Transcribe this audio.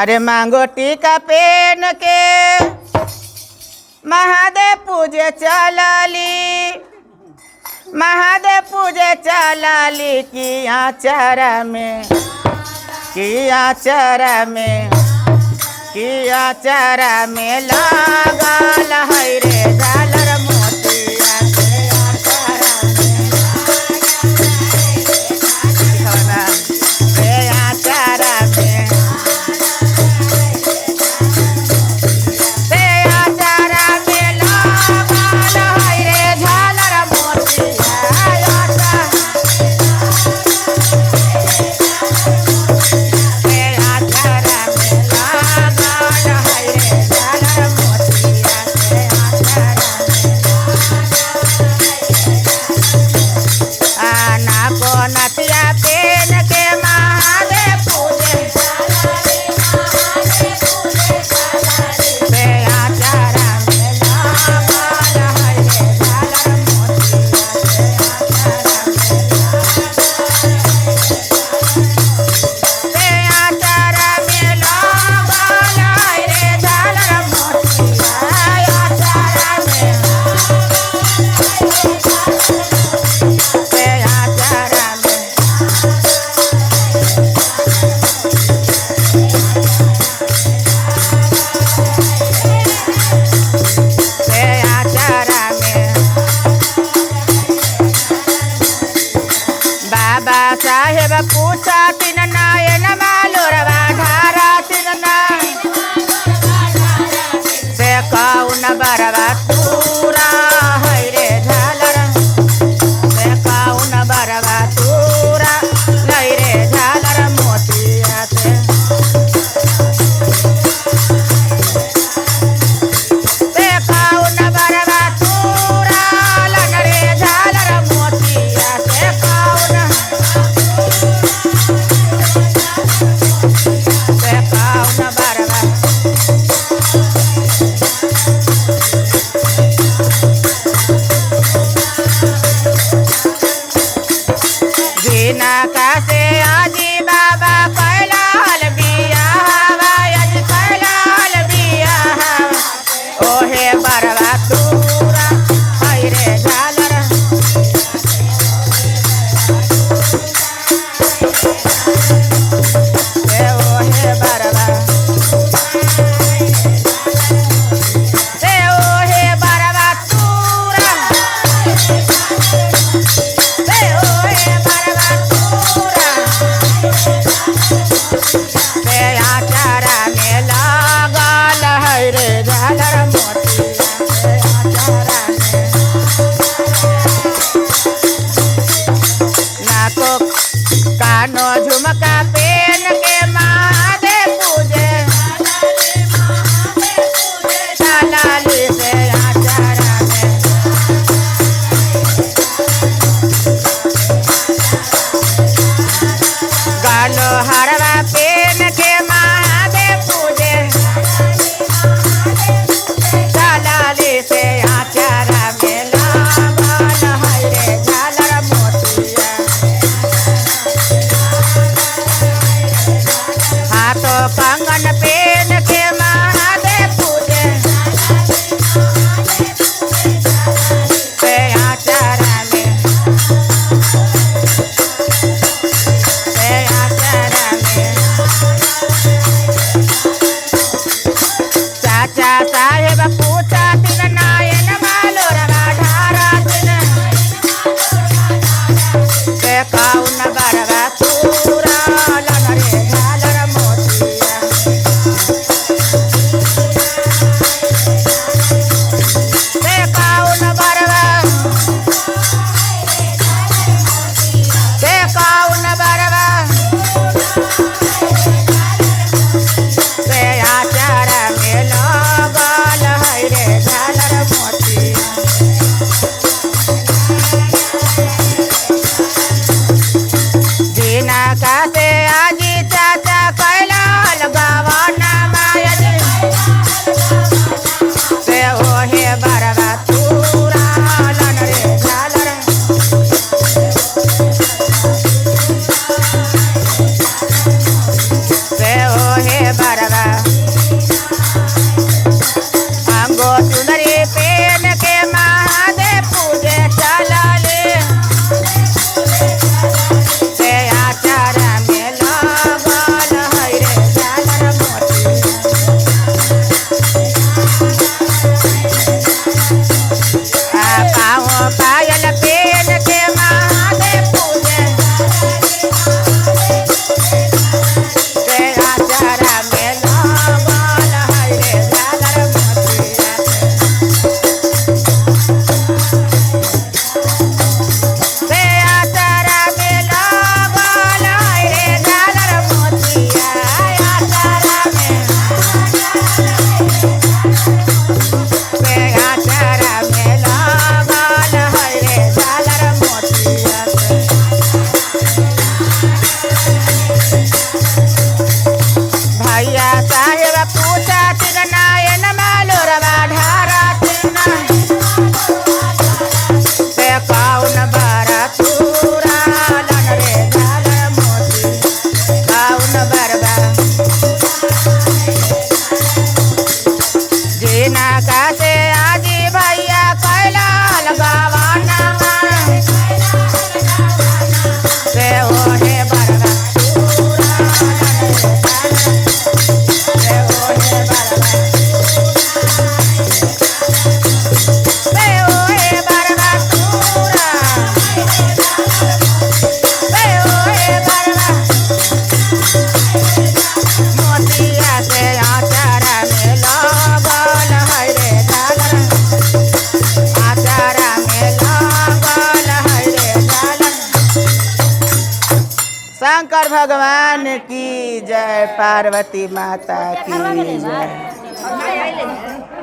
अरे मांगो टीका पेन के महादेव पूजे चलाली, महादेव पूजे चलाली की आचारा में, की आचारा में, की आचारा में लागल है रे झालर मोतिया के आचारा में, के आचारा में, नथिया पेन के महादेव पूजे से आचारा में लागल है रे झालर मोतिया से आचारा में लागल है रे झालर मोतिया आचारा में बाबा साहेब पूछा तीन नायन मालोरवा ढारा तीन ना से कौन बरवा तूरा है रे झालर, से कौन बरवा तूरा नहीं रे झालर मोतिया से कौन बरवा तूरा लन रे झालर मोतिया से कौन बरवा जीना का से आजी बाबा कैलाल बिया हवा आज कैलाल बिया हवा ओहे बरवा तूरा है रे झालर ओहे बरवा आचारा में लागल है रे झालर मोतिया आचारा में नाको कानो झुमका पेन के महादेव पूजे चलाली से आचारा में गालो हरवा पेन के महादेव पूजे चलाली से आचारा में लागल है रे झालर मोतिया शंकर भगवान की जय, पार्वती माता की जय।